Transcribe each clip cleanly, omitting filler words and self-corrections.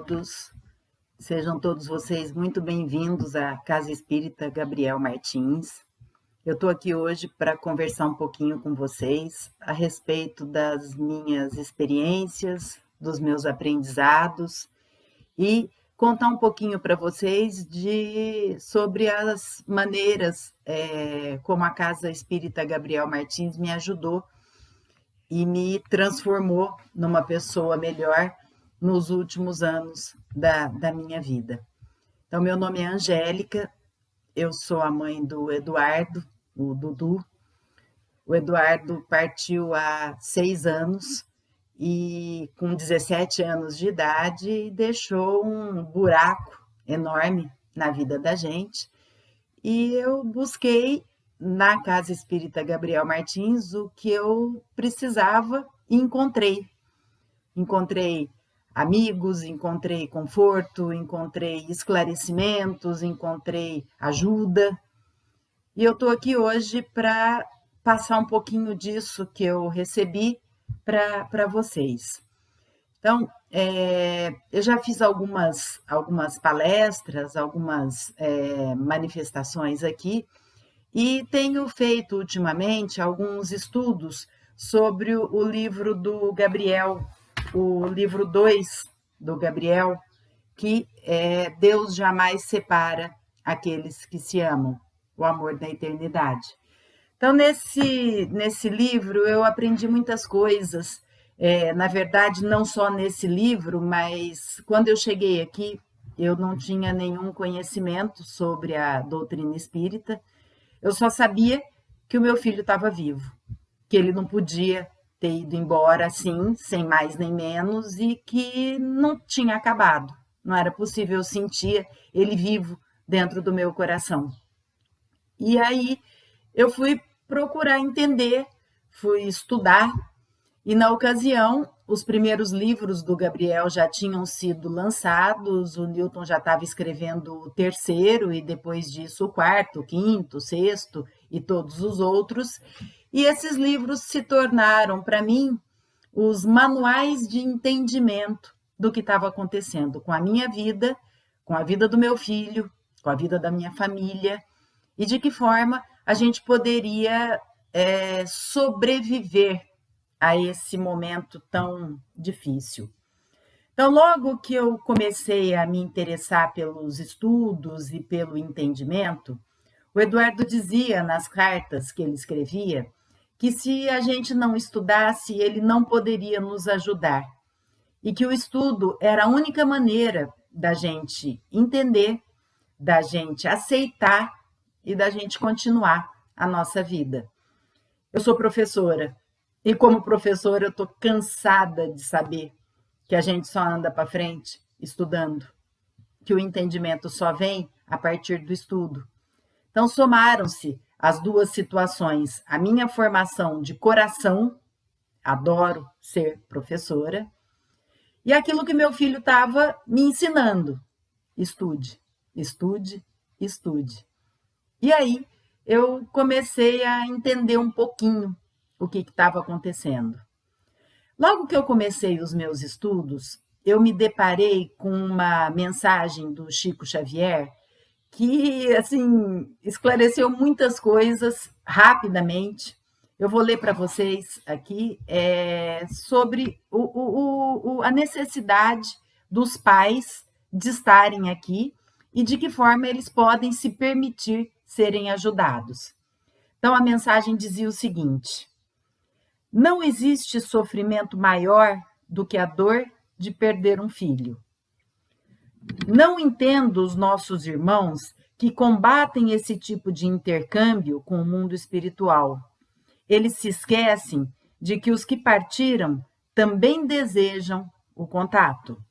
todos, sejam todos vocês muito bem-vindos à Casa Espírita Gabriel Martins. Eu estou aqui hoje para conversar um pouquinho com vocês a respeito das minhas experiências, dos meus aprendizados e contar um pouquinho para vocês sobre as maneiras como a Casa Espírita Gabriel Martins me ajudou e me transformou numa pessoa melhor nos últimos anos da minha vida. Então, meu nome é Angélica, eu sou a mãe do Eduardo, o Dudu. O Eduardo partiu há 6 anos e com 17 anos de idade deixou um buraco enorme na vida da gente. E eu busquei na Casa Espírita Gabriel Martins o que eu precisava e encontrei. Encontrei amigos, encontrei conforto, encontrei esclarecimentos, encontrei ajuda. E eu estou aqui hoje para passar um pouquinho disso que eu recebi para vocês. Então, eu já fiz algumas palestras, algumas manifestações aqui, e tenho feito ultimamente alguns estudos sobre o livro do Gabriel, o livro 2 do Gabriel, que é Deus jamais separa aqueles que se amam, o amor da eternidade. Então, nesse livro, eu aprendi muitas coisas. Na verdade, não só nesse livro, mas quando eu cheguei aqui, eu não tinha nenhum conhecimento sobre a doutrina espírita. Eu só sabia que o meu filho estava vivo, que ele não podia ter ido embora assim, sem mais nem menos, e que não tinha acabado. Não era possível, eu sentia ele vivo dentro do meu coração. E aí eu fui procurar entender, fui estudar, e na ocasião, os primeiros livros do Gabriel já tinham sido lançados, o Newton já estava escrevendo o 3º, e depois disso o 4º, o 5º, o 6º e todos os outros. E esses livros se tornaram, para mim, os manuais de entendimento do que estava acontecendo com a minha vida, com a vida do meu filho, com a vida da minha família, e de que forma a gente poderia sobreviver a esse momento tão difícil. Então, logo que eu comecei a me interessar pelos estudos e pelo entendimento, o Eduardo dizia nas cartas que ele escrevia que se a gente não estudasse, ele não poderia nos ajudar. E que o estudo era a única maneira da gente entender, da gente aceitar e da gente continuar a nossa vida. Eu sou professora e, como professora, eu estou cansada de saber que a gente só anda para frente estudando, que o entendimento só vem a partir do estudo. Então, somaram-se as duas situações, a minha formação de coração, adoro ser professora, e aquilo que meu filho estava me ensinando, estude, estude, estude. E aí eu comecei a entender um pouquinho o que estava acontecendo. Logo que eu comecei os meus estudos, eu me deparei com uma mensagem do Chico Xavier que, assim, esclareceu muitas coisas rapidamente. Eu vou ler para vocês aqui sobre a necessidade dos pais de estarem aqui e de que forma eles podem se permitir serem ajudados. Então, a mensagem dizia o seguinte: não existe sofrimento maior do que a dor de perder um filho. Não entendo os nossos irmãos que combatem esse tipo de intercâmbio com o mundo espiritual. Eles se esquecem de que os que partiram também desejam o contato.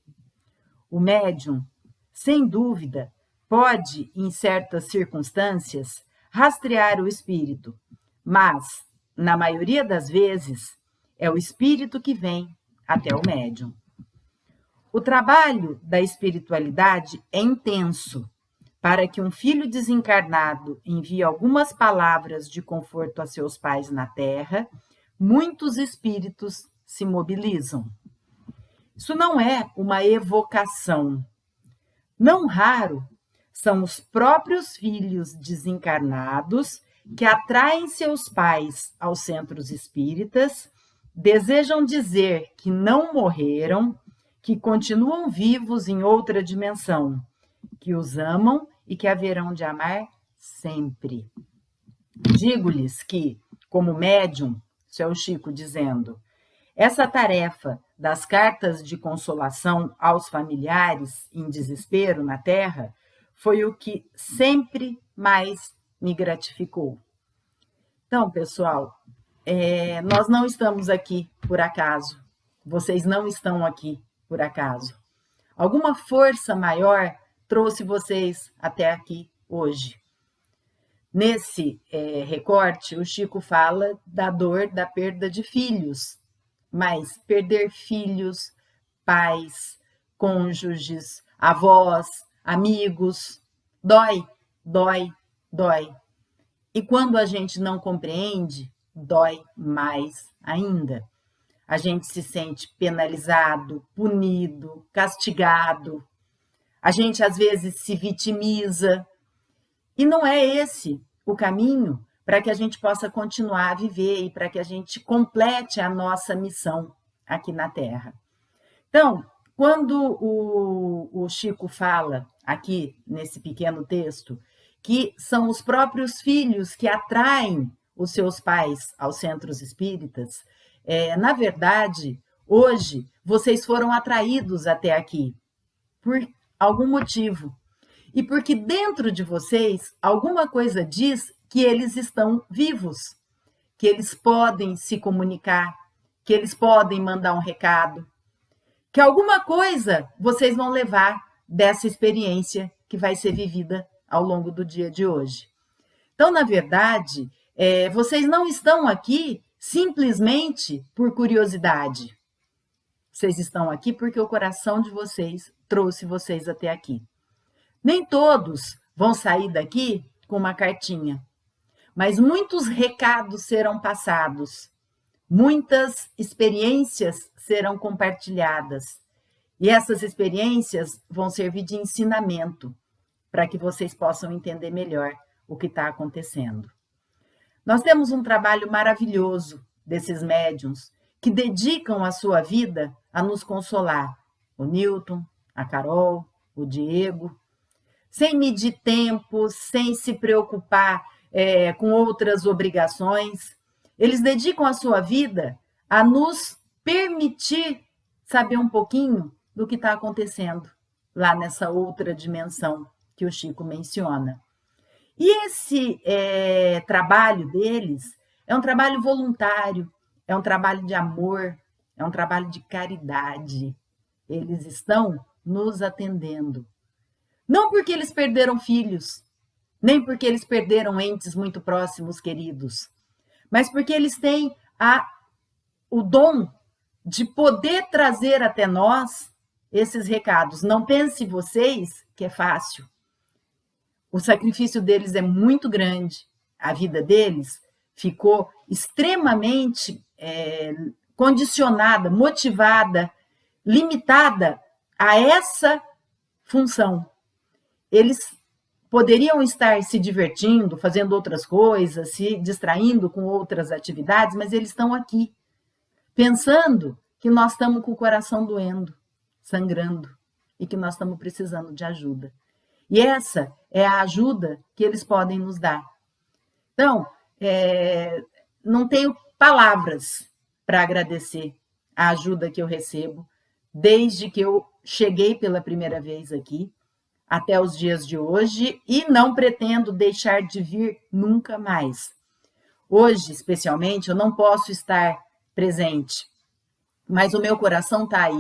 O médium, sem dúvida, pode, em certas circunstâncias, rastrear o espírito, mas, na maioria das vezes, é o espírito que vem até o médium. O trabalho da espiritualidade é intenso. Para que um filho desencarnado envie algumas palavras de conforto a seus pais na Terra, muitos espíritos se mobilizam. Isso não é uma evocação. Não raro são os próprios filhos desencarnados que atraem seus pais aos centros espíritas, desejam dizer que não morreram, que continuam vivos em outra dimensão, que os amam e que haverão de amar sempre. Digo-lhes que, como médium, isso é o Chico dizendo, essa tarefa das cartas de consolação aos familiares em desespero na Terra foi o que sempre mais me gratificou. Então, pessoal, nós não estamos aqui por acaso. Vocês não estão aqui por acaso. Alguma força maior trouxe vocês até aqui hoje. Nesse recorte, o Chico fala da dor da perda de filhos, mas perder filhos, pais, cônjuges, avós, amigos, dói, dói, dói. E quando a gente não compreende, dói mais ainda. A gente se sente penalizado, punido, castigado. A gente, às vezes, se vitimiza. E não é esse o caminho para que a gente possa continuar a viver e para que a gente complete a nossa missão aqui na Terra. Então, quando o Chico fala aqui nesse pequeno texto que são os próprios filhos que atraem os seus pais aos centros espíritas, na verdade, hoje vocês foram atraídos até aqui por algum motivo. E porque dentro de vocês alguma coisa diz que eles estão vivos, que eles podem se comunicar, que eles podem mandar um recado, que alguma coisa vocês vão levar dessa experiência que vai ser vivida ao longo do dia de hoje. Então, na verdade, vocês não estão aqui simplesmente por curiosidade. Vocês estão aqui porque o coração de vocês trouxe vocês até aqui. Nem todos vão sair daqui com uma cartinha, mas muitos recados serão passados, muitas experiências serão compartilhadas, e essas experiências vão servir de ensinamento para que vocês possam entender melhor o que está acontecendo. Nós temos um trabalho maravilhoso desses médiuns que dedicam a sua vida a nos consolar. O Newton, a Carol, o Diego, sem medir tempo, sem se preocupar com outras obrigações. Eles dedicam a sua vida a nos permitir saber um pouquinho do que está acontecendo lá nessa outra dimensão que o Chico menciona. E esse trabalho deles é um trabalho voluntário, é um trabalho de amor, é um trabalho de caridade. Eles estão nos atendendo. Não porque eles perderam filhos, nem porque eles perderam entes muito próximos, queridos, mas porque eles têm o dom de poder trazer até nós esses recados. Não pense vocês que é fácil. O sacrifício deles é muito grande. A vida deles ficou extremamente condicionada, motivada, limitada a essa função. Eles poderiam estar se divertindo, fazendo outras coisas, se distraindo com outras atividades, mas eles estão aqui, pensando que nós estamos com o coração doendo, sangrando, e que nós estamos precisando de ajuda. E essa é a ajuda que eles podem nos dar. Então, não tenho palavras para agradecer a ajuda que eu recebo desde que eu cheguei pela primeira vez aqui, até os dias de hoje, e não pretendo deixar de vir nunca mais. Hoje, especialmente, eu não posso estar presente, mas o meu coração está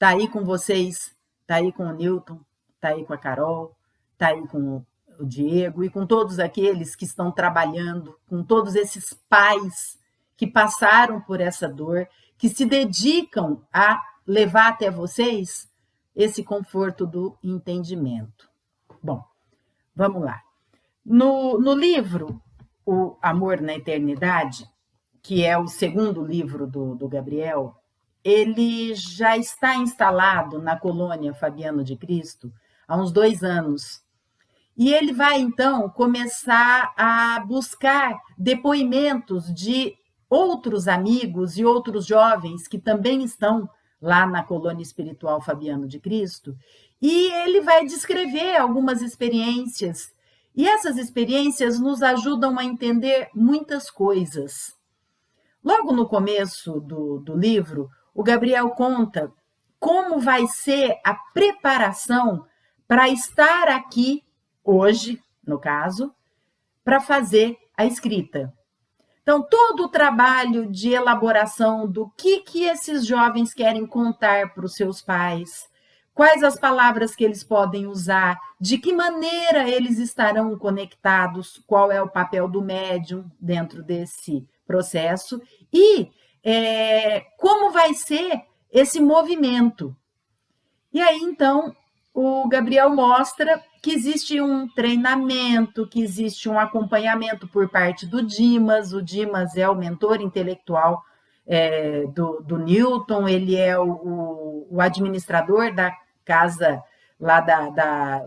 aí com vocês, está aí com o Newton, está aí com a Carol, está aí com o Diego e com todos aqueles que estão trabalhando, com todos esses pais que passaram por essa dor, que se dedicam a levar até vocês esse conforto do entendimento. Bom, vamos lá. No livro O Amor na Eternidade, que é o segundo livro do Gabriel, ele já está instalado na colônia Fabiano de Cristo há uns 2 anos. E ele vai, então, começar a buscar depoimentos de outros amigos e outros jovens que também estão lá na colônia espiritual Fabiano de Cristo, e ele vai descrever algumas experiências. E essas experiências nos ajudam a entender muitas coisas. Logo no começo do livro, o Gabriel conta como vai ser a preparação para estar aqui hoje, no caso, para fazer a escrita. Então, todo o trabalho de elaboração do que esses jovens querem contar para os seus pais, quais as palavras que eles podem usar, de que maneira eles estarão conectados, qual é o papel do médium dentro desse processo e como vai ser esse movimento. E aí, então, o Gabriel mostra que existe um treinamento, que existe um acompanhamento por parte do Dimas. O Dimas é o mentor intelectual do Newton, ele é o administrador da casa lá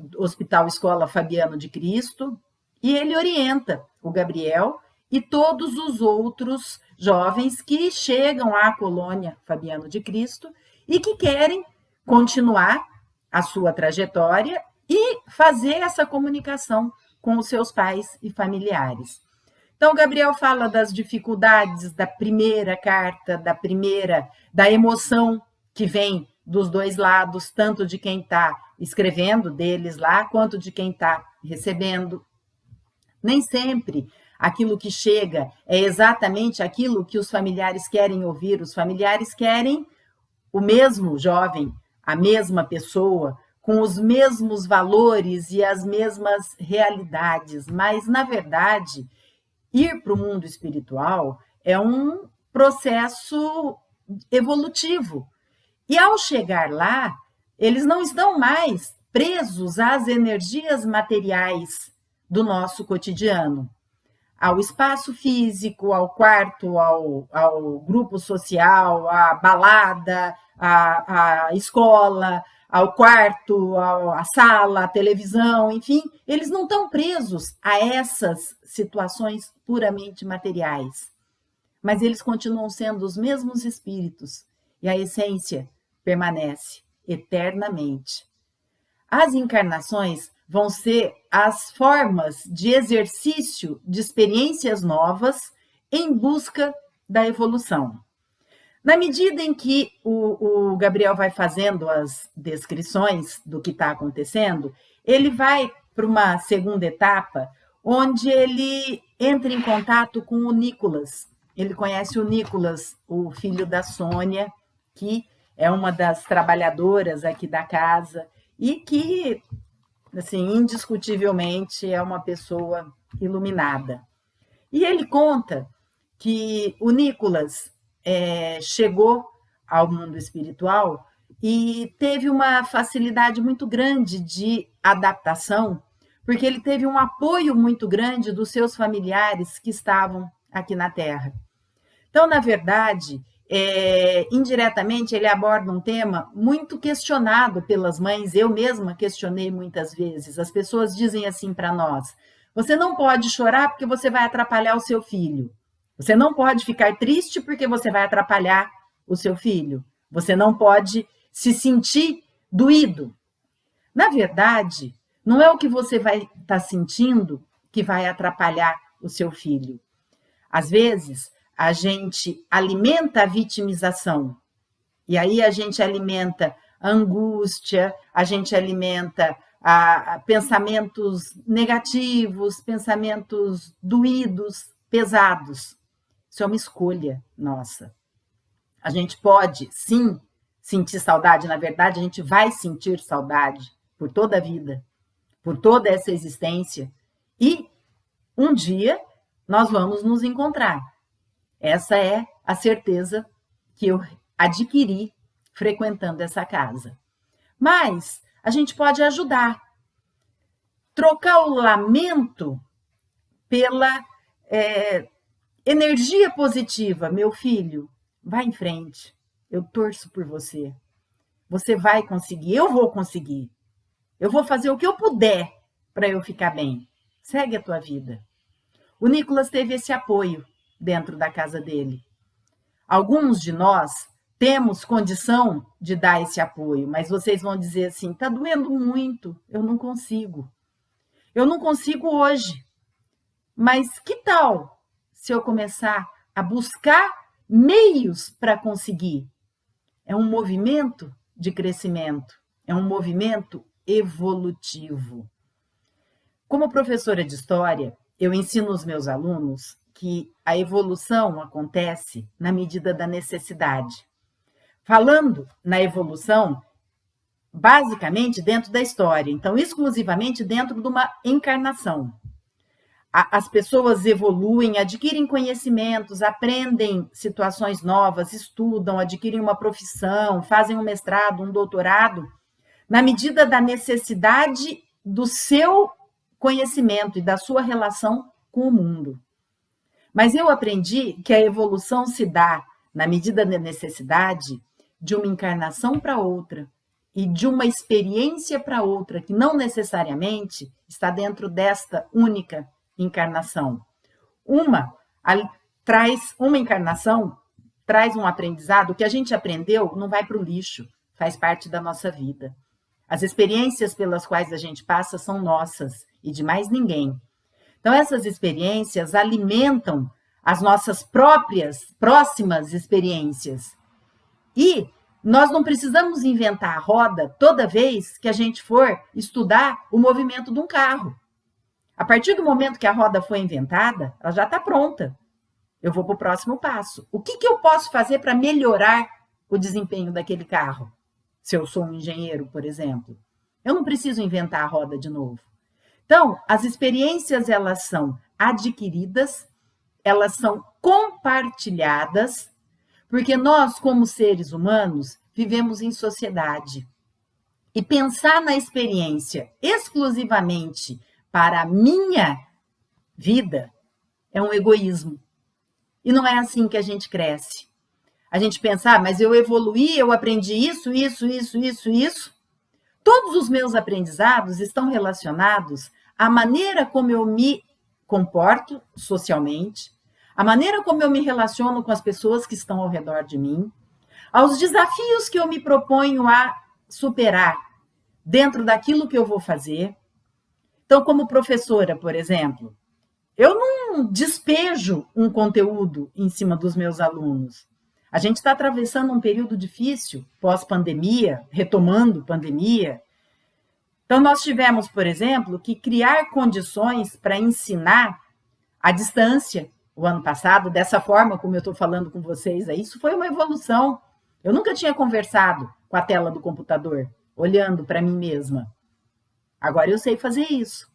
do Hospital Escola Fabiano de Cristo, e ele orienta o Gabriel e todos os outros jovens que chegam à colônia Fabiano de Cristo e que querem continuar a sua trajetória e fazer essa comunicação com os seus pais e familiares. Então, Gabriel fala das dificuldades da primeira carta, da emoção que vem dos dois lados, tanto de quem está escrevendo deles lá, quanto de quem está recebendo. Nem sempre aquilo que chega é exatamente aquilo que os familiares querem ouvir. Os familiares querem o mesmo jovem, a mesma pessoa, com os mesmos valores e as mesmas realidades, mas, na verdade, ir para o mundo espiritual é um processo evolutivo. E, ao chegar lá, eles não estão mais presos às energias materiais do nosso cotidiano, ao espaço físico, ao quarto, ao grupo social, à balada, à escola, ao quarto, à sala, à televisão, enfim, eles não estão presos a essas situações puramente materiais. Mas eles continuam sendo os mesmos espíritos e a essência permanece eternamente. As encarnações vão ser as formas de exercício de experiências novas em busca da evolução. Na medida em que o Gabriel vai fazendo as descrições do que está acontecendo, ele vai para uma segunda etapa, onde ele entra em contato com o Nicolas. Ele conhece o Nicolas, o filho da Sônia, que é uma das trabalhadoras aqui da casa e que, assim, indiscutivelmente é uma pessoa iluminada. E ele conta que o Nicolas chegou ao mundo espiritual e teve uma facilidade muito grande de adaptação, porque ele teve um apoio muito grande dos seus familiares que estavam aqui na Terra. Então, na verdade, indiretamente, ele aborda um tema muito questionado pelas mães. Eu mesma questionei muitas vezes. As pessoas dizem assim para nós: você não pode chorar porque você vai atrapalhar o seu filho. Você não pode ficar triste porque você vai atrapalhar o seu filho. Você não pode se sentir doído. Na verdade, não é o que você vai estar sentindo que vai atrapalhar o seu filho. Às vezes, a gente alimenta a vitimização, e aí a gente alimenta a angústia, a gente alimenta pensamentos negativos, pensamentos doídos, pesados. Isso é uma escolha nossa. A gente pode, sim, sentir saudade. Na verdade, a gente vai sentir saudade por toda a vida, por toda essa existência. E um dia nós vamos nos encontrar. Essa é a certeza que eu adquiri frequentando essa casa. Mas a gente pode ajudar. Trocar o lamento pela energia positiva. Meu filho, vá em frente. eu torço por você. Você vai conseguir, eu vou conseguir. Eu vou fazer o que eu puder para eu ficar bem. Segue a tua vida. O Nicolas teve esse apoio dentro da casa dele. Alguns de nós temos condição de dar esse apoio, mas vocês vão dizer assim: está doendo muito, eu não consigo. Eu não consigo hoje. Mas que tal se eu começar a buscar meios para conseguir? É um movimento de crescimento, é um movimento evolutivo. Como professora de história, eu ensino os meus alunos que a evolução acontece na medida da necessidade. Falando na evolução, basicamente dentro da história, então exclusivamente dentro de uma encarnação. As pessoas evoluem, adquirem conhecimentos, aprendem situações novas, estudam, adquirem uma profissão, fazem um mestrado, um doutorado, na medida da necessidade do seu conhecimento e da sua relação com o mundo. Mas eu aprendi que a evolução se dá na medida da necessidade de uma encarnação para outra e de uma experiência para outra, que não necessariamente está dentro desta única encarnação. Uma encarnação traz um aprendizado, o que a gente aprendeu não vai para o lixo, faz parte da nossa vida. As experiências pelas quais a gente passa são nossas e de mais ninguém. Então, essas experiências alimentam as nossas próximas experiências. E nós não precisamos inventar a roda toda vez que a gente for estudar o movimento de um carro. A partir do momento que a roda foi inventada, ela já está pronta. Eu vou para o próximo passo. O que eu posso fazer para melhorar o desempenho daquele carro? Se eu sou um engenheiro, por exemplo. Eu não preciso inventar a roda de novo. Então, as experiências, elas são adquiridas, elas são compartilhadas, porque nós, como seres humanos, vivemos em sociedade. E pensar na experiência exclusivamente para a minha vida é um egoísmo. E não é assim que a gente cresce. A gente pensa, mas eu evoluí, eu aprendi isso. Todos os meus aprendizados estão relacionados à maneira como eu me comporto socialmente, à maneira como eu me relaciono com as pessoas que estão ao redor de mim, aos desafios que eu me proponho a superar dentro daquilo que eu vou fazer. Então, como professora, por exemplo, eu não despejo um conteúdo em cima dos meus alunos. A gente está atravessando um período difícil, pós-pandemia, retomando pandemia. Então, nós tivemos, por exemplo, que criar condições para ensinar à distância o ano passado, dessa forma como eu estou falando com vocês aí. Isso foi uma evolução. Eu nunca tinha conversado com a tela do computador, olhando para mim mesma. Agora eu sei fazer isso.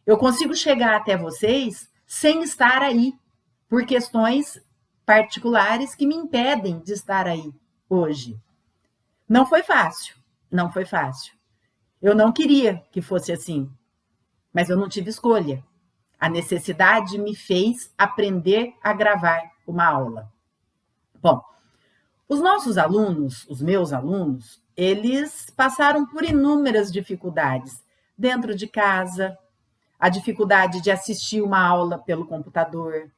Eu consigo chegar até vocês sem estar aí, por questões particulares que me impedem de estar aí hoje. Não foi fácil, não foi fácil. Eu não queria que fosse assim, mas eu não tive escolha. A necessidade me fez aprender a gravar uma aula. Bom, os nossos alunos, os meus alunos, eles passaram por inúmeras dificuldades dentro de casa, a dificuldade de assistir uma aula pelo computador,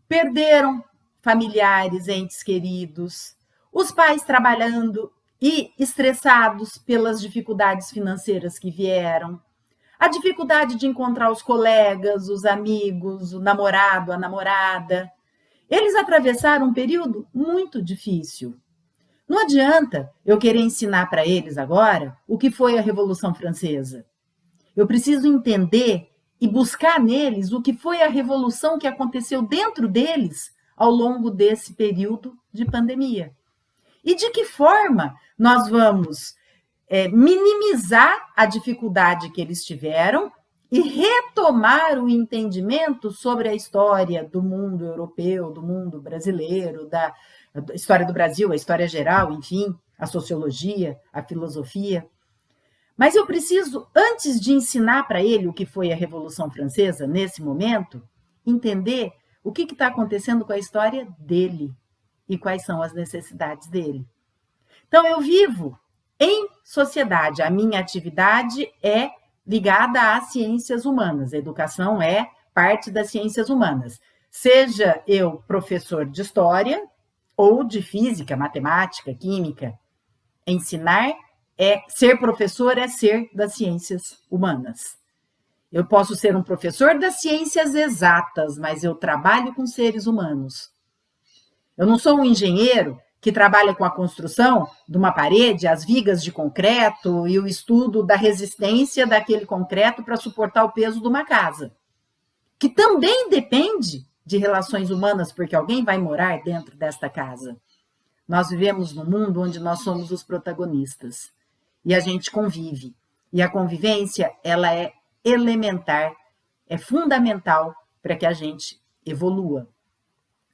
perderam familiares, entes queridos, os pais trabalhando e estressados pelas dificuldades financeiras que vieram, a dificuldade de encontrar os colegas, os amigos, o namorado, a namorada. Eles atravessaram um período muito difícil. Não adianta eu querer ensinar para eles agora o que foi a Revolução Francesa. Eu preciso entender e buscar neles o que foi a revolução que aconteceu dentro deles ao longo desse período de pandemia. E de que forma nós vamos minimizar a dificuldade que eles tiveram e retomar o entendimento sobre a história do mundo europeu, do mundo brasileiro, da história do Brasil, a história geral, enfim, a sociologia, a filosofia. Mas eu preciso, antes de ensinar para ele o que foi a Revolução Francesa, nesse momento, entender o que está acontecendo com a história dele. e quais são as necessidades dele. Então, eu vivo em sociedade, a minha atividade é ligada às ciências humanas, a educação é parte das ciências humanas. Seja eu professor de história ou de física, matemática, química, ensinar ser professor é ser das ciências humanas. Eu posso ser um professor das ciências exatas, mas eu trabalho com seres humanos. Eu não sou um engenheiro que trabalha com a construção de uma parede, as vigas de concreto e o estudo da resistência daquele concreto para suportar o peso de uma casa, que também depende de relações humanas, porque alguém vai morar dentro desta casa. Nós vivemos num mundo onde nós somos os protagonistas e a gente convive. E a convivência, ela é elementar, é fundamental para que a gente evolua.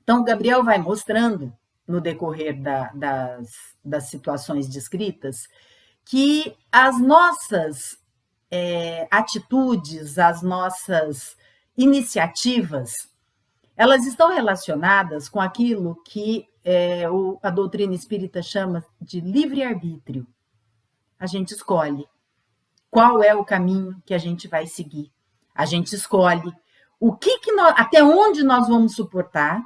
Então, o Gabriel vai mostrando, no decorrer das situações descritas, que as nossas atitudes, as nossas iniciativas, elas estão relacionadas com aquilo que a doutrina espírita chama de livre-arbítrio. A gente escolhe qual é o caminho que a gente vai seguir. A gente escolhe até onde nós vamos suportar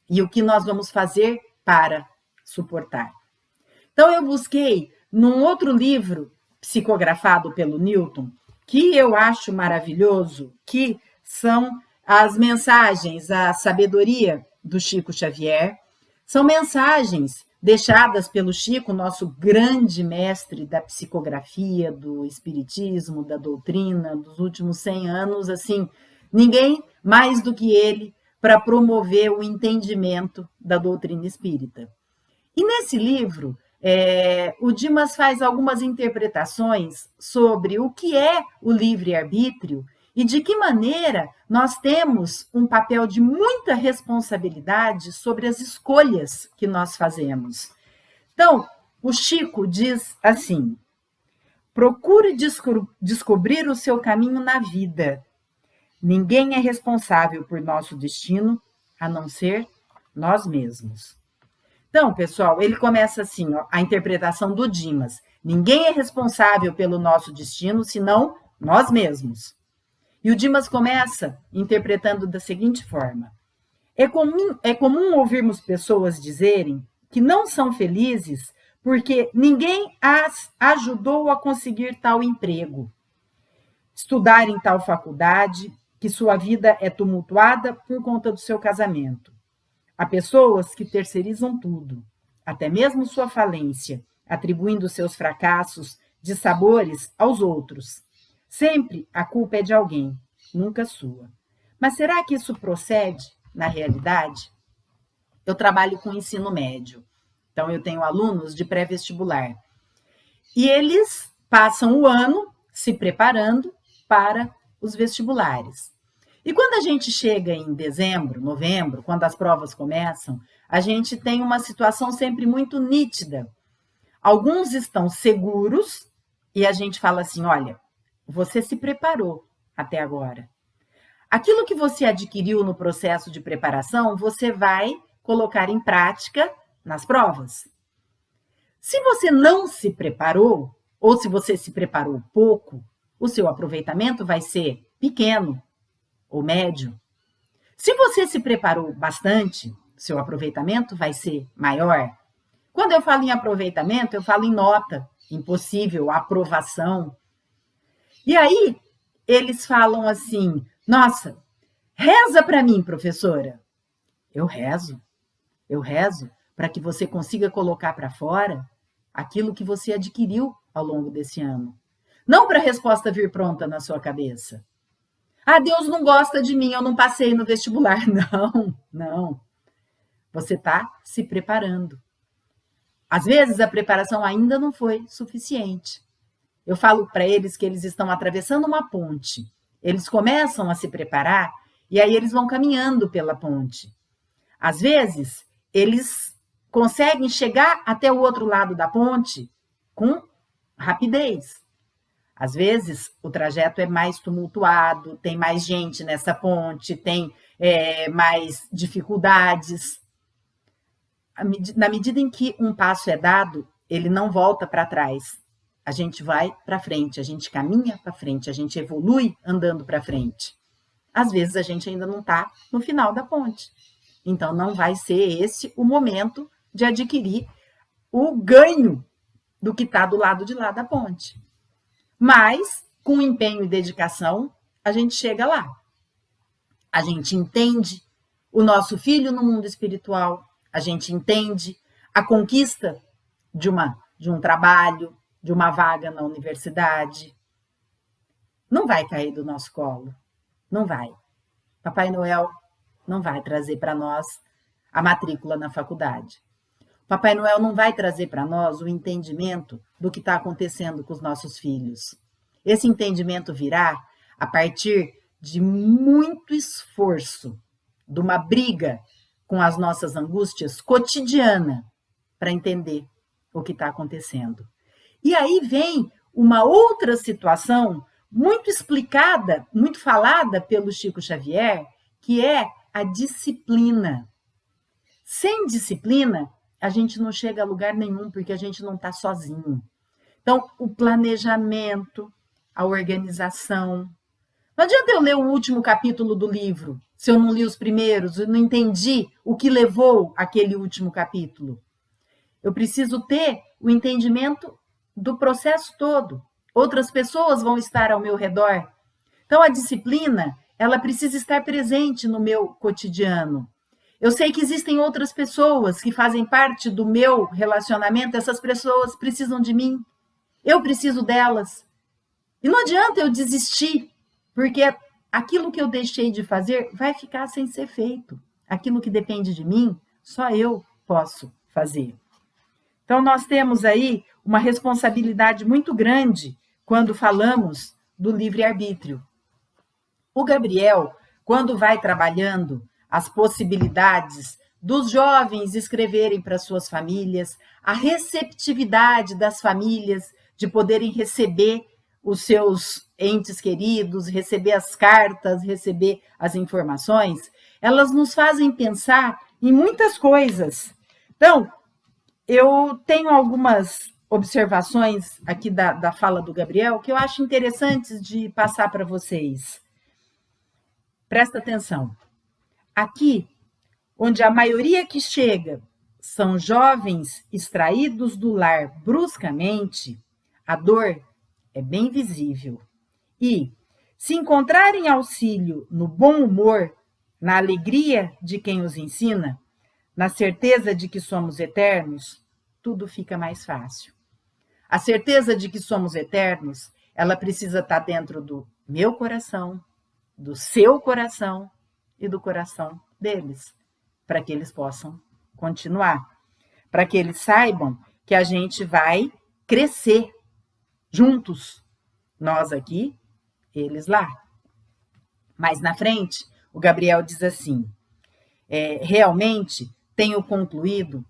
e o que nós vamos fazer para suportar. Então, eu busquei num outro livro psicografado pelo Newton, que eu acho maravilhoso, que são as mensagens, a sabedoria do Chico Xavier. São mensagens deixadas pelo Chico, nosso grande mestre da psicografia, do espiritismo, da doutrina, dos últimos 100 anos, assim, ninguém mais do que ele para promover o entendimento da doutrina espírita. E nesse livro, o Dimas faz algumas interpretações sobre o que é o livre-arbítrio e de que maneira nós temos um papel de muita responsabilidade sobre as escolhas que nós fazemos. Então, o Chico diz assim: procure descobrir o seu caminho na vida. Ninguém é responsável por nosso destino, a não ser nós mesmos. Então, pessoal, ele começa assim, a interpretação do Dimas. Ninguém é responsável pelo nosso destino, senão nós mesmos. E o Dimas começa interpretando da seguinte forma: é comum ouvirmos pessoas dizerem que não são felizes porque ninguém as ajudou a conseguir tal emprego, estudar em tal faculdade, que sua vida é tumultuada por conta do seu casamento. Há pessoas que terceirizam tudo, até mesmo sua falência, atribuindo seus fracassos, dissabores aos outros. Sempre a culpa é de alguém, nunca sua. Mas será que isso procede na realidade? Eu trabalho com ensino médio, então eu tenho alunos de pré-vestibular. E eles passam o ano se preparando para os vestibulares. E quando a gente chega em dezembro, novembro, quando as provas começam, a gente tem uma situação sempre muito nítida. Alguns estão seguros e a gente fala assim: olha, você se preparou até agora. Aquilo que você adquiriu no processo de preparação, você vai colocar em prática nas provas. Se você não se preparou, ou se você se preparou pouco, o seu aproveitamento vai ser pequeno ou médio. Se você se preparou bastante, seu aproveitamento vai ser maior. Quando eu falo em aproveitamento, eu falo em nota, em possível aprovação. E aí, eles falam assim: nossa, reza para mim, professora. Eu rezo para que você consiga colocar para fora aquilo que você adquiriu ao longo desse ano. Não para a resposta vir pronta na sua cabeça. Ah, Deus não gosta de mim, eu não passei no vestibular. Não. Você está se preparando. Às vezes, a preparação ainda não foi suficiente. Eu falo para eles que eles estão atravessando uma ponte. Eles começam a se preparar e aí eles vão caminhando pela ponte. Às vezes, eles conseguem chegar até o outro lado da ponte com rapidez. Às vezes, o trajeto é mais tumultuado, tem mais gente nessa ponte, tem mais dificuldades. na medida em que um passo é dado, ele não volta para trás. A gente vai para frente, a gente caminha para frente, a gente evolui andando para frente. Às vezes a gente ainda não está no final da ponte. Então não vai ser esse o momento de adquirir o ganho do que está do lado de lá da ponte. Mas, com empenho e dedicação, a gente chega lá. A gente entende o nosso filho no mundo espiritual, a gente entende a conquista de um trabalho, de uma vaga na universidade. Não vai cair do nosso colo, não vai. Papai Noel não vai trazer para nós a matrícula na faculdade. Papai Noel não vai trazer para nós o entendimento do que está acontecendo com os nossos filhos. Esse entendimento virá a partir de muito esforço, de uma briga com as nossas angústias cotidiana para entender o que está acontecendo. E aí vem uma outra situação muito explicada, muito falada pelo Chico Xavier, que é a disciplina. Sem disciplina, a gente não chega a lugar nenhum, porque a gente não está sozinho. Então, o planejamento, a organização. Não adianta eu ler o último capítulo do livro, se eu não li os primeiros, eu não entendi o que levou aquele último capítulo. Eu preciso ter o entendimento do processo todo. Outras pessoas vão estar ao meu redor. Então, a disciplina, ela precisa estar presente no meu cotidiano. Eu sei que existem outras pessoas que fazem parte do meu relacionamento, essas pessoas precisam de mim, eu preciso delas. E não adianta eu desistir, porque aquilo que eu deixei de fazer vai ficar sem ser feito. Aquilo que depende de mim, só eu posso fazer. Então, nós temos aí uma responsabilidade muito grande quando falamos do livre-arbítrio. O Gabriel, quando vai trabalhando as possibilidades dos jovens escreverem para suas famílias, a receptividade das famílias de poderem receber os seus entes queridos, receber as cartas, receber as informações, elas nos fazem pensar em muitas coisas. Então, eu tenho algumas observações aqui da fala do Gabriel que eu acho interessantes de passar para vocês. Presta atenção. Aqui, onde a maioria que chega são jovens extraídos do lar bruscamente, a dor é bem visível. E, se encontrarem auxílio no bom humor, na alegria de quem os ensina, na certeza de que somos eternos, tudo fica mais fácil. A certeza de que somos eternos, ela precisa estar dentro do meu coração, do seu coração e do coração deles, para que eles possam continuar, para que eles saibam que a gente vai crescer juntos, nós aqui, eles lá. Mais na frente, o Gabriel diz assim, realmente tenho concluído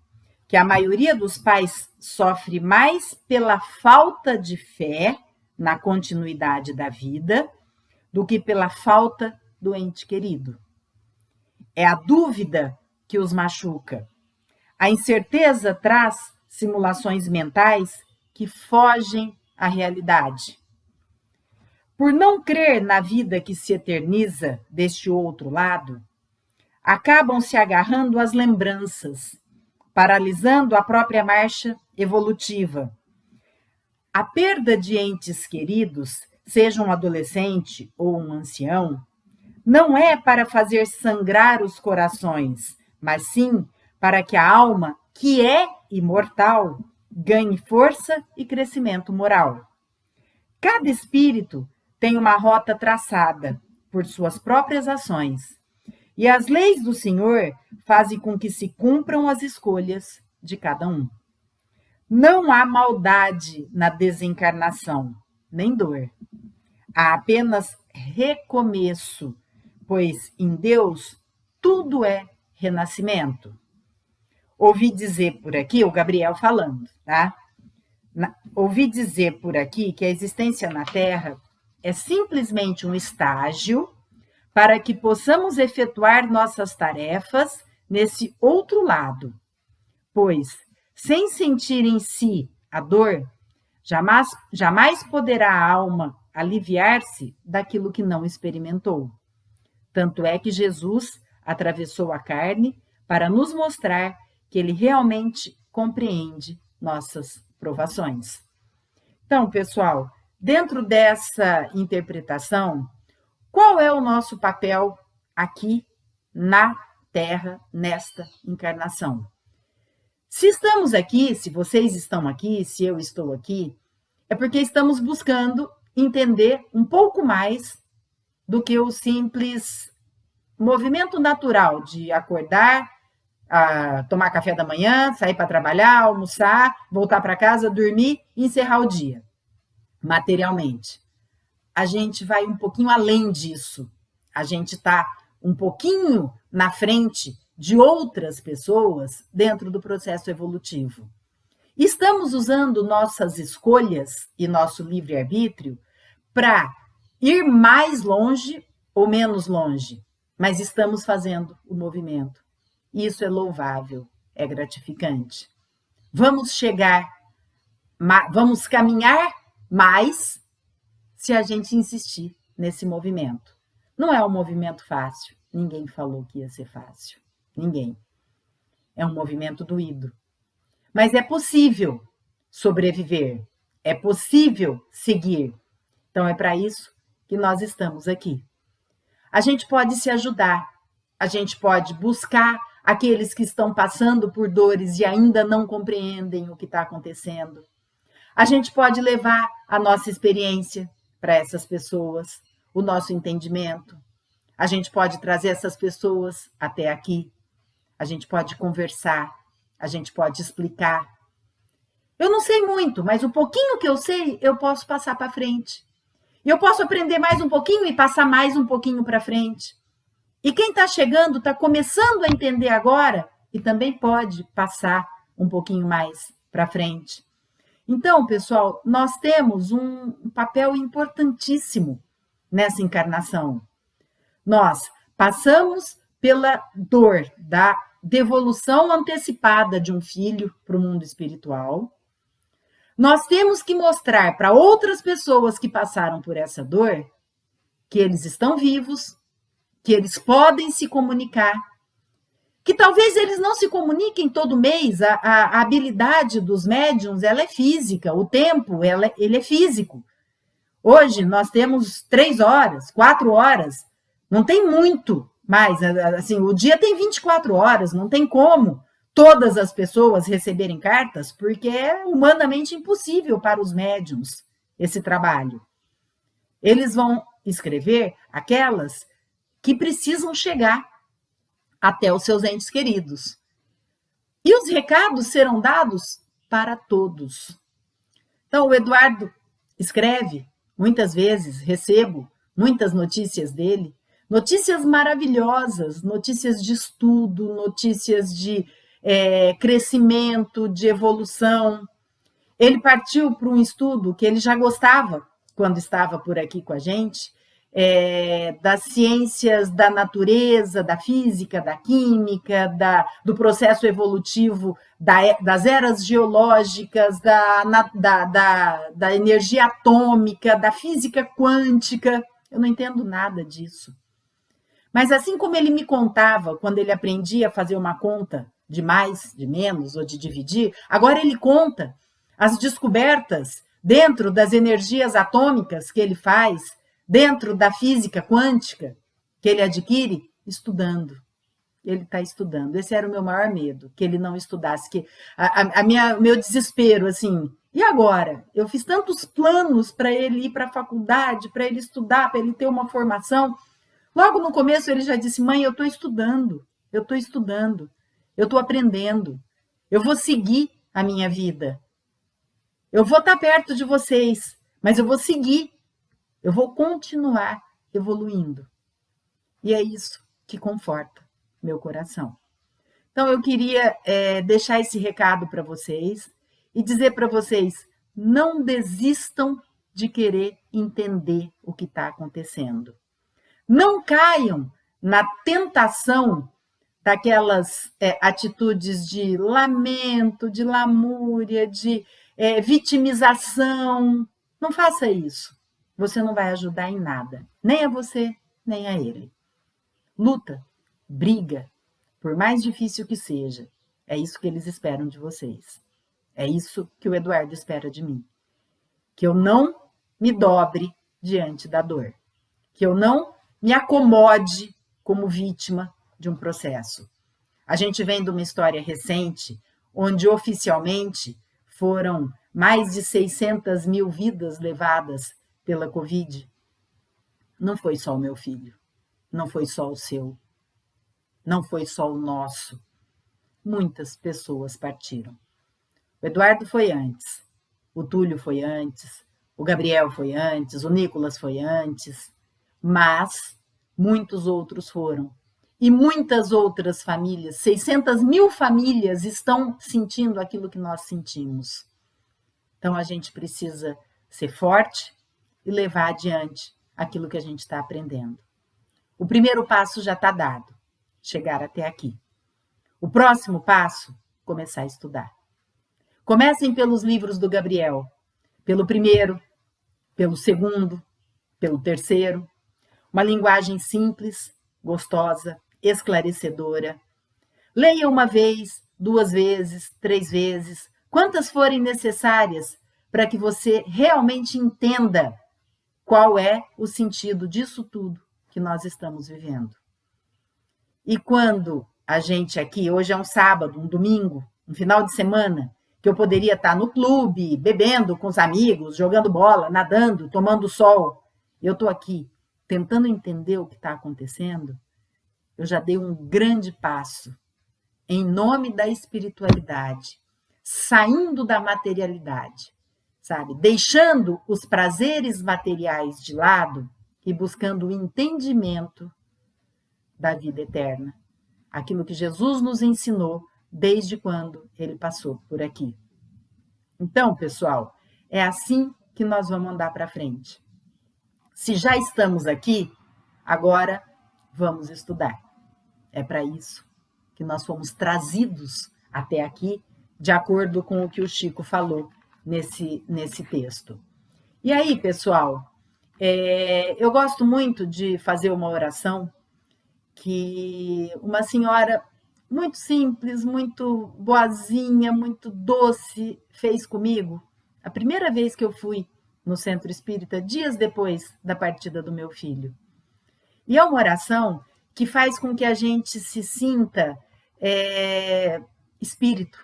que a maioria dos pais sofre mais pela falta de fé na continuidade da vida do que pela falta do ente querido. É a dúvida que os machuca. A incerteza traz simulações mentais que fogem à realidade. Por não crer na vida que se eterniza deste outro lado, acabam se agarrando às lembranças, paralisando a própria marcha evolutiva. A perda de entes queridos, seja um adolescente ou um ancião, não é para fazer sangrar os corações, mas sim para que a alma, que é imortal, ganhe força e crescimento moral. Cada espírito tem uma rota traçada por suas próprias ações, e as leis do Senhor fazem com que se cumpram as escolhas de cada um. Não há maldade na desencarnação, nem dor. Há apenas recomeço, pois em Deus tudo é renascimento. Ouvi dizer por aqui, o Gabriel falando, tá? Ouvi dizer por aqui que a existência na Terra é simplesmente um estágio para que possamos efetuar nossas tarefas nesse outro lado. pois, sem sentir em si a dor, jamais poderá a alma aliviar-se daquilo que não experimentou. Tanto é que Jesus atravessou a carne para nos mostrar que ele realmente compreende nossas provações. Então, pessoal, dentro dessa interpretação, qual é o nosso papel aqui na Terra, nesta encarnação? Se estamos aqui, se vocês estão aqui, se eu estou aqui, é porque estamos buscando entender um pouco mais do que o simples movimento natural de acordar, tomar café da manhã, sair para trabalhar, almoçar, voltar para casa, dormir e encerrar o dia, materialmente. A gente vai um pouquinho além disso. A gente está um pouquinho na frente de outras pessoas dentro do processo evolutivo. Estamos usando nossas escolhas e nosso livre-arbítrio para ir mais longe ou menos longe, mas estamos fazendo o movimento. Isso é louvável, é gratificante. Vamos caminhar mais se a gente insistir nesse movimento. Não é um movimento fácil, ninguém falou que ia ser fácil, ninguém. É um movimento doído. Mas é possível sobreviver, é possível seguir. Então é para isso que nós estamos aqui. A gente pode se ajudar, a gente pode buscar aqueles que estão passando por dores e ainda não compreendem o que está acontecendo. A gente pode levar a nossa experiência para essas pessoas, o nosso entendimento. A gente pode trazer essas pessoas até aqui. A gente pode conversar, a gente pode explicar. Eu não sei muito, mas o pouquinho que eu sei, eu posso passar para frente. E eu posso aprender mais um pouquinho e passar mais um pouquinho para frente. E quem está chegando, está começando a entender agora e também pode passar um pouquinho mais para frente. Então, pessoal, nós temos um papel importantíssimo nessa encarnação. Nós passamos pela dor da devolução antecipada de um filho para o mundo espiritual. Nós temos que mostrar para outras pessoas que passaram por essa dor que eles estão vivos, que eles podem se comunicar, que talvez eles não se comuniquem todo mês. A habilidade dos médiums, ela é física, o tempo, ele é físico. Hoje nós temos 3 horas, 4 horas, não tem muito mais, assim, o dia tem 24 horas, não tem como todas as pessoas receberem cartas, porque é humanamente impossível para os médiums esse trabalho. Eles vão escrever aquelas que precisam chegar até os seus entes queridos. E os recados serão dados para todos. Então, o Eduardo escreve, muitas vezes recebo muitas notícias dele, notícias maravilhosas, notícias de estudo, notícias de crescimento, de evolução. Ele partiu para um estudo que ele já gostava quando estava por aqui com a gente, das ciências da natureza, da física, da química, do processo evolutivo, das eras geológicas, da energia atômica, da física quântica. Eu não entendo nada disso. Mas assim como ele me contava, quando ele aprendia a fazer uma conta de mais, de menos ou de dividir, agora ele conta as descobertas dentro das energias atômicas que ele faz, dentro da física quântica que ele adquire, estudando. Ele está estudando. Esse era o meu maior medo, que ele não estudasse. Que meu desespero, assim, e agora? Eu fiz tantos planos para ele ir para a faculdade, para ele estudar, para ele ter uma formação. Logo no começo ele já disse, mãe, eu estou estudando, eu estou aprendendo, eu vou seguir a minha vida. Eu vou estar perto de vocês, mas eu vou seguir. Eu vou continuar evoluindo. E é isso que conforta meu coração. Então, eu queria deixar esse recado para vocês e dizer para vocês, não desistam de querer entender o que está acontecendo. Não caiam na tentação daquelas atitudes de lamento, de lamúria, de vitimização. Não faça isso. Você não vai ajudar em nada, nem a você, nem a ele. Luta, briga, por mais difícil que seja. É isso que eles esperam de vocês. É isso que o Eduardo espera de mim. Que eu não me dobre diante da dor. Que eu não me acomode como vítima de um processo. A gente vem de uma história recente, onde oficialmente foram mais de 600 mil vidas levadas pela Covid. Não foi só o meu filho, não foi só o seu, não foi só o nosso. Muitas pessoas partiram. O Eduardo foi antes, o Túlio foi antes, o Gabriel foi antes, o Nicolas foi antes, mas muitos outros foram. E muitas outras famílias, 600 mil famílias, estão sentindo aquilo que nós sentimos. Então, a gente precisa ser forte e levar adiante aquilo que a gente está aprendendo. O primeiro passo já está dado, chegar até aqui. O próximo passo, começar a estudar. Comecem pelos livros do Gabriel, pelo primeiro, pelo segundo, pelo terceiro. Uma linguagem simples, gostosa, esclarecedora. Leia uma vez, 2 vezes, 3 vezes, quantas forem necessárias para que você realmente entenda qual é o sentido disso tudo que nós estamos vivendo. E quando a gente aqui, hoje é um sábado, um domingo, um final de semana, que eu poderia estar no clube, bebendo com os amigos, jogando bola, nadando, tomando sol, eu estou aqui tentando entender o que está acontecendo, eu já dei um grande passo em nome da espiritualidade, saindo da materialidade, sabe? Deixando os prazeres materiais de lado e buscando o entendimento da vida eterna. Aquilo que Jesus nos ensinou desde quando ele passou por aqui. Então, pessoal, é assim que nós vamos andar para frente. Se já estamos aqui, agora vamos estudar. É para isso que nós fomos trazidos até aqui, de acordo com o que o Chico falou nesse texto. E aí, pessoal, eu gosto muito de fazer uma oração que uma senhora muito simples, muito boazinha, muito doce fez comigo. A primeira vez que eu fui no centro espírita, dias depois da partida do meu filho. E é uma oração que faz com que a gente se sinta espírito,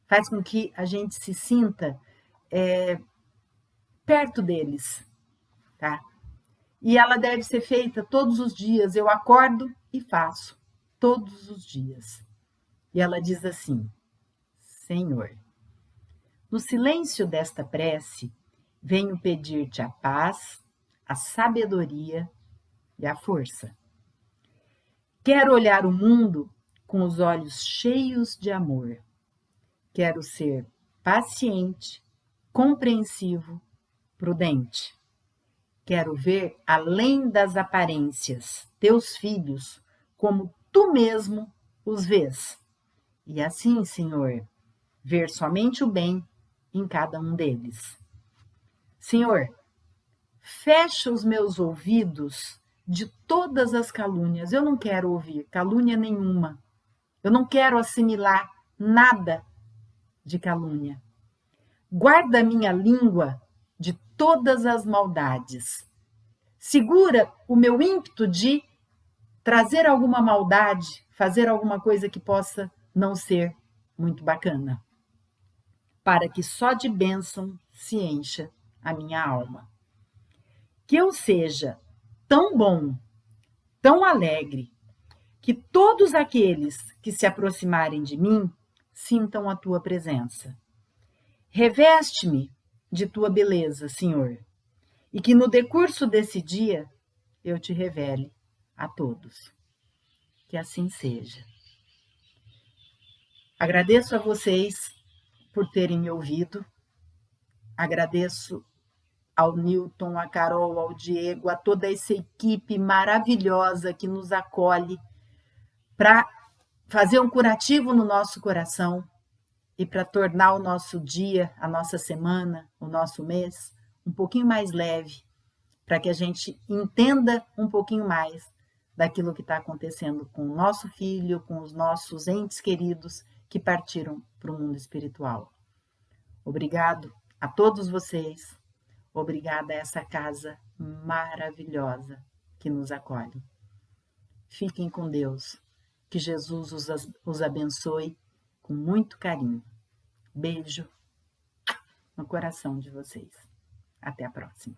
faz com que a gente se sinta perto deles, tá? E ela deve ser feita todos os dias, eu acordo e faço, todos os dias. E ela diz assim: Senhor, no silêncio desta prece, venho pedir-te a paz, a sabedoria e a força. Quero olhar o mundo com os olhos cheios de amor. Quero ser paciente, compreensivo, prudente. Quero ver além das aparências teus filhos como tu mesmo os vês. E assim, Senhor, ver somente o bem em cada um deles. Senhor, fecha os meus ouvidos de todas as calúnias. Eu não quero ouvir calúnia nenhuma. Eu não quero assimilar nada de calúnia. Guarda minha língua de todas as maldades. Segura o meu ímpeto de trazer alguma maldade, fazer alguma coisa que possa não ser muito bacana, para que só de bênção se encha a minha alma. Que eu seja tão bom, tão alegre, que todos aqueles que se aproximarem de mim sintam a tua presença. Reveste-me de tua beleza, Senhor, e que no decurso desse dia eu te revele a todos. Que assim seja. Agradeço a vocês por terem me ouvido. Agradeço ao Newton, a Carol, ao Diego, a toda essa equipe maravilhosa que nos acolhe para fazer um curativo no nosso coração e para tornar o nosso dia, a nossa semana, o nosso mês um pouquinho mais leve, para que a gente entenda um pouquinho mais daquilo que está acontecendo com o nosso filho, com os nossos entes queridos que partiram para o mundo espiritual. Obrigado a todos vocês, obrigada a essa casa maravilhosa que nos acolhe. Fiquem com Deus, que Jesus os abençoe com muito carinho. Beijo no coração de vocês. Até a próxima.